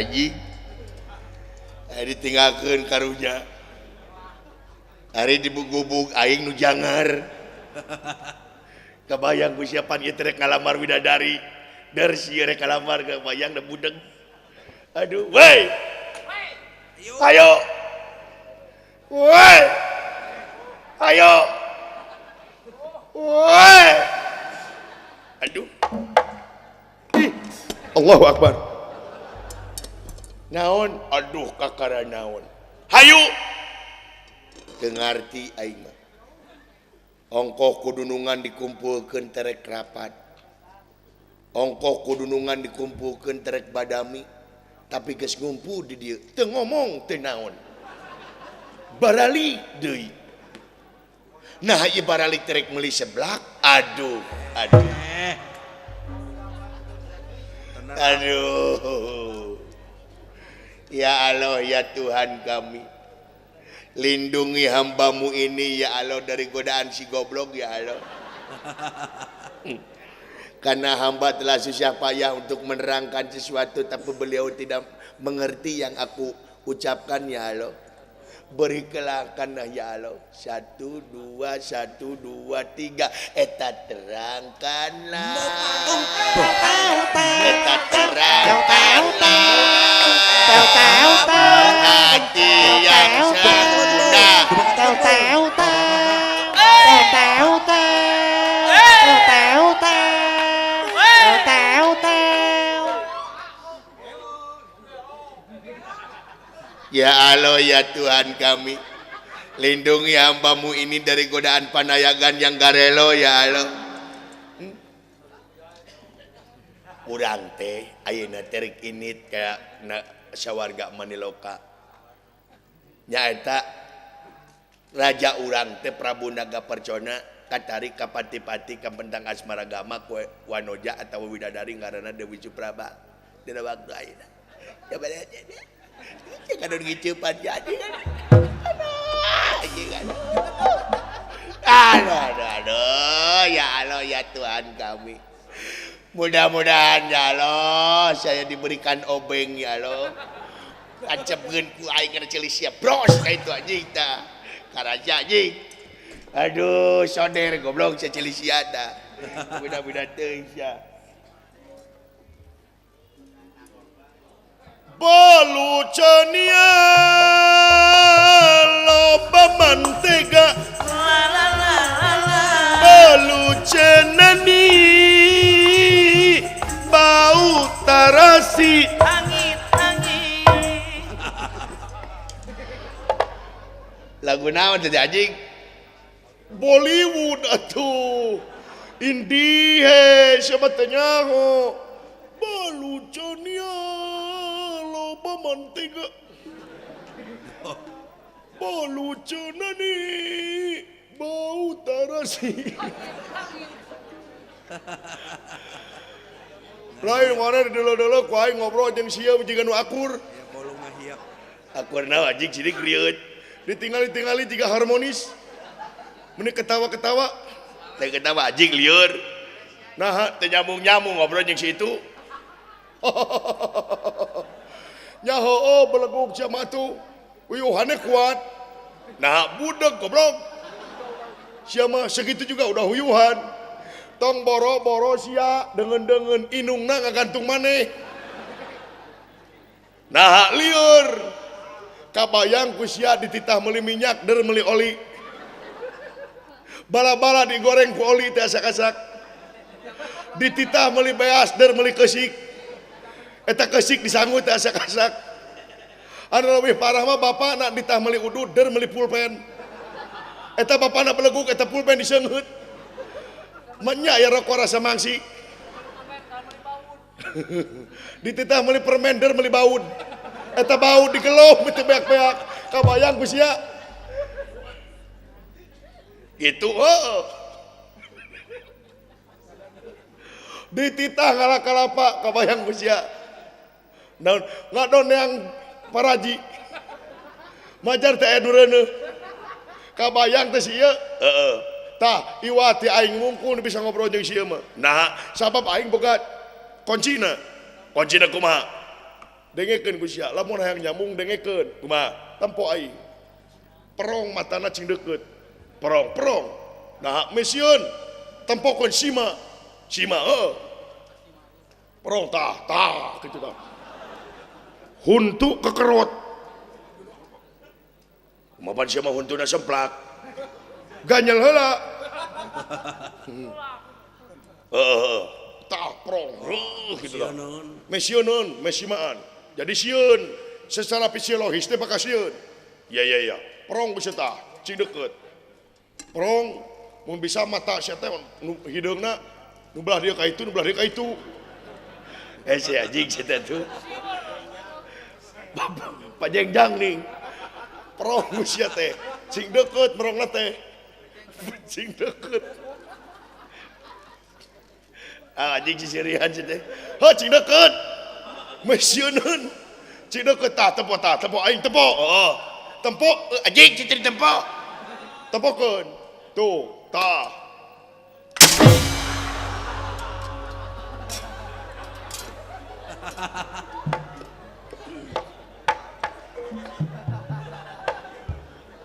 anjing ditinggalkeun karunya hari dibugubug aing nu jangar kebayang ku siapan ieu rek ngalamar widadari dar sieu rek ngalamar kebayang da budeg aduh woi ayo woi ayo woi aduh Allahu Akbar naon aduh kakara naon hayu teu ngarti aing mah ongkoh kudunungan dikumpulkeun terek rapat ongkoh kudunungan dikumpulkeun terek badami tapi geus ngumpul di dieu teu ngomong teu naon barali deui nah ieu barali terek meuli seblak aduh ya Allah ya Tuhan kami lindungi hambamu ini ya Allah dari godaan si goblok ya Allah karena hamba telah susah payah untuk menerangkan sesuatu tapi beliau tidak mengerti yang aku ucapkan ya Allah berikanlah ya Allah 1 2 1 2 3 eta terangkanlah eta terangkanlah hati yang sudah ya Allah ya Tuhan kami lindungi hambamu ini dari godaan panayagan yang garelo ya Allah urang teh ayeuna teh init kayak sawarga Maniloka nyaeta raja urang teh Prabu Naga Percona katari ka pati-pati ka pentang asmaragama ku wanoja atawa widadari ngaranna Dewi Supraba dina waktu ayeuna ya bade jangan ngicipan jadi aduh ya Allah ya Tuhan kami mudah-mudahan ya Allah saya diberikan obeng ya Allah ancepkeun ku aing kana ceuli siap bros ka itu anjing tah karaja anjing aduh soder goblok saya ceuli sia tah mudah-mudahan teuing sia balucania loba mantega balucenani bau tarasi angin lagu naon teh anjing Bollywood atuh indie he siapa teh nyaho balucania loba mantega balucenani bau tarasi lain mana dulu-dulu ku aing ngobrol jeung sia jiga nu akur ya bolong mah hiap akur naon anjing sidik rieuit ditinggali-tingali tiga harmonis meni ketawa-ketawa teh ketawa anjing lieur nah teh nyambung-nyambung ngobrol jeung si itu nyaho oh beleguk sia matu uyuhannya kuat nah budeg goblok sia mah segitu juga udah uyuhan tong boro-boro sia dengan inungna ngagantung maneh nah lieur kabayang ku sia dititah meuli minyak der meuli oli bala-bala digoreng ku oli teh asak-asak dititah meuli beas der meuli keusik eta keusik disangut teh asak-asak anu leuwih parah mah bapak nak ditah meuli udud der meuli pulpen eta bapak nak beleguk eta pulpen diseungeut menya ya rokok rasa mangsi dititah meuli permen der meuli baud eta baud digelom teu beak-beak kabayang ku sia gitu dititah kalapa kabayang ku sia naon ngadon yang paraji majar teh edureuneuh kabayang teh sia heeh tah iwati aing mungkul bisa ngobrol jeung sieu mah nah sabab aing boga kuncina kumaha dengekeun ku sia lamun hayang nyambung dengekeun kumaha tempo aing perong matana cing deukeut perong nah mesion tempokeun sima perong tah kitu tah huntu kekerot kumaha sia mah huntuna semplak ganyel heula tah prong gitu lah mesionon jadi sieun secara fisiologis teh bakal sieun ya prong bisa tah cing deukeut prong mun bisa mata sia teh hideungna nu belah dia ka itu si anjing sia tuh pajengjang ning prong sia teh cing deukeut prongna teh cing deukeut anjing sisirian sih teh cing deukeut mesioneun cing deukeut tah tempo aing tempo tempo anjing cing tempokeun tuh tah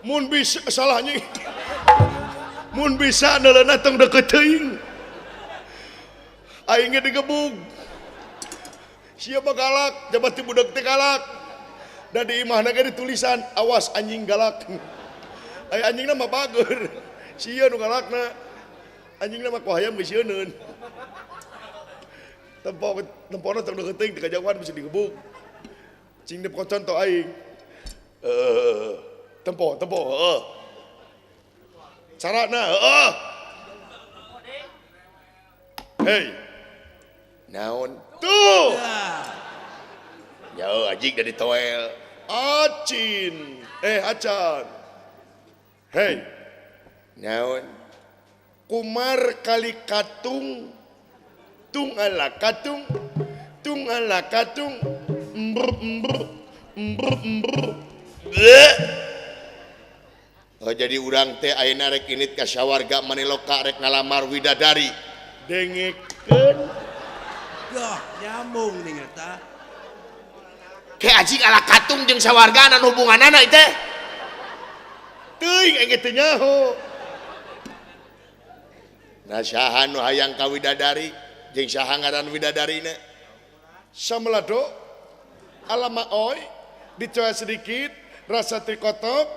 mun bisa salahnya mun bisa neulana tong deukeut teuing aing ge digebug sia mah galak jabat ti budak teh galak da di imahna ge ditulisan awas anjing galak ai anjingna mah bager sia nu galakna anjingna mah ku hayam geus sieunneun tempona tong deukeut teuing ti kajauhan bisa digebug cing dep contoh aing tempo carana hei naon tuh ya anjing dari toel acan hei naon kumar kali katung tung ala katung jadi urang teh ayeuna rek init ka sawarga Maniloka rek ngalamar widadari dengekeun Yah, nyambung nih eta. Kayak anjing ala katung jeung sawarga anu hubunganana ieu teh. Teuing engke teu nyaho. Nah saha nu hayang ka widadari jeung saha ngaran widadarina? Samelado alama oi dicoya sedikit rasa trikotok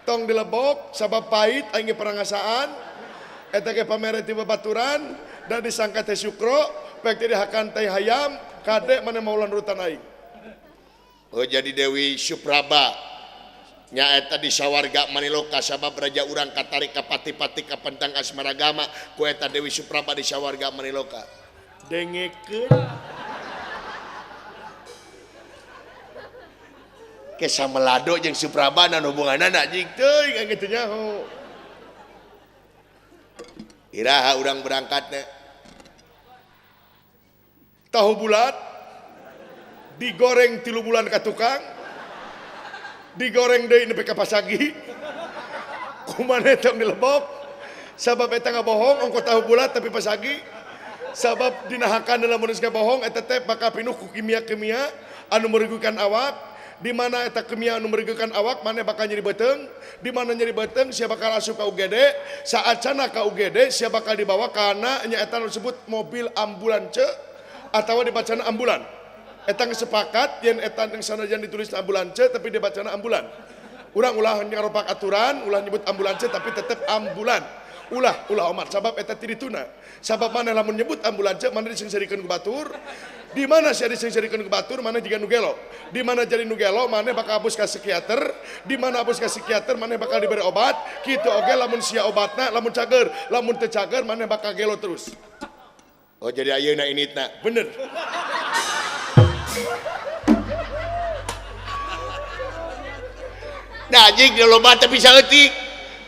tong dilebok sabab pahit aing perangasaan eta ge pamere ti babaturan dan disangka teh syukro pek teh dihakan teh hayam kade mana maulan rutan aing. Oh jadi Dewi Supraba nyaeta di sawarga Maniloka sabab raja urang katarik ka pati-pati ka pentang asmaragama ku eta Dewi Supraba di sawarga Maniloka. Dengekeun ke Samelado jeung Supraba anu hubunganana anjing teuing engke teu nyaho. Iraha urang berangkatna Tahu bulat digoreng 3 bulan ka tukang digoreng deui nepi ka pasagi kumaha tong dilebok sabab eta ngabohong ongko tahu bulat tapi pasagi sabab dinahakan dalam manusia bohong eta teh bakal pinuh ku kimia-kimia anu merugikan awak di mana eta kimia anu merugikan awak mana bakal nyeri beteung di mana nyeri beteung sia bakal asup ka UGD saat cana ka UGD sia bakal dibawa kana nya eta anu disebut mobil ambulans atau dibacana ambulan eta sepakat yen eta yang sanajan ditulis ambulans tapi dibacana ambulan urang ulah ngaropak aturan ulah nyebut ambulans tapi tetep ambulan ulah omat sabab eta tirituna sabab mana lamun nyebut ambulans mana disengsirikeun ku batur di mana sia disengsirikeun ku batur mana jiga nu gelo di mana jadi nu gelo mana bakal abus ka psikiater di mana abus ka psikiater mana bakal diberi obat kitu oge lamun sia obatna lamun cager lamun teu cager mana bakal gelo terus. Oh jadi ayeuna initna bener. Nah anjing di loba tapi bisa eutik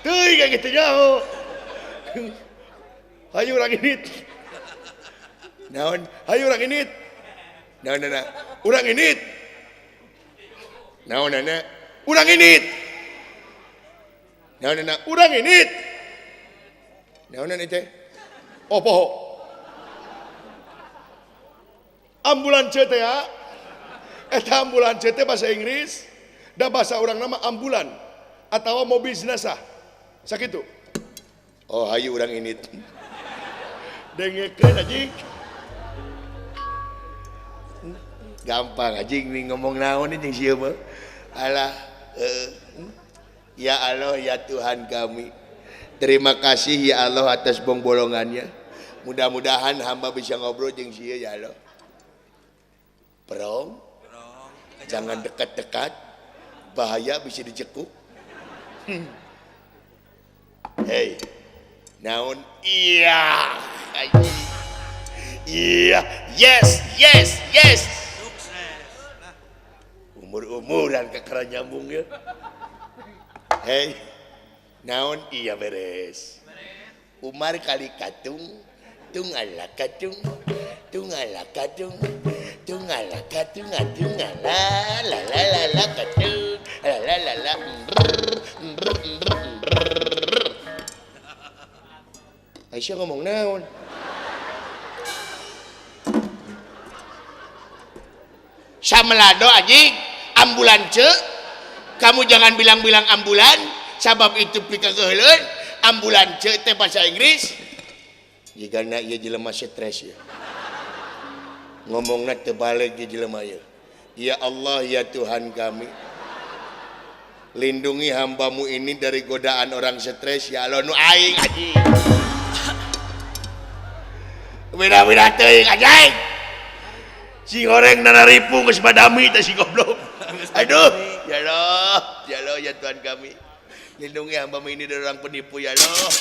teuing ka kitu nyaho. Hayu urang init. Naon? Hayu urang init. Naon-na? Urang init. Naon-na? Urang init. Naon-na? Urang init. Naon-na teh? Opoho. Ambulans teh ya. Eta ambulans teh bahasa Inggris, da bahasa orang nama ambulan atau mobil jenazah. Sakitu. Oh, hayu urang ini. Dengekeun anjing. Gampang anjing nih ngomong naon ini sieu mah. Alah, ya Allah ya Tuhan kami. Terima kasih ya Allah atas bolongannya. Mudah-mudahan hamba bisa ngobrol jeung sieu ya Allah. Perong, jangan dekat-dekat, bahaya bisa dicekuk. Hei, naon? Iya, iya, yes, yes, yes. Sukses. Nah, Umur-umuran kekera nyambung ya. Hei, naon? Iya beres. Umar kali katung, tungala katung, tungala katung. Tungala katung tungala la la la la katung la la la la Aisyah ngomong naon? Samelado anjing, ambulance. Kamu jangan bilang-bilang ambulan, sabab itu pikageuleuh. Ambulance teh bahasa Inggris. Jigana ieu jelema stres ya. Ngomongna terbalik di jelema ieu. Ya Allah ya Tuhan kami, lindungi hambamu ini dari godaan orang stres ya Allah nu aing anjing. Beda-beda teuing anjing. Si goreng nanaripu geus badami teh si goblok. Aduh, ya Allah ya Tuhan kami. Lindungi hambamu ini dari orang penipu ya Allah.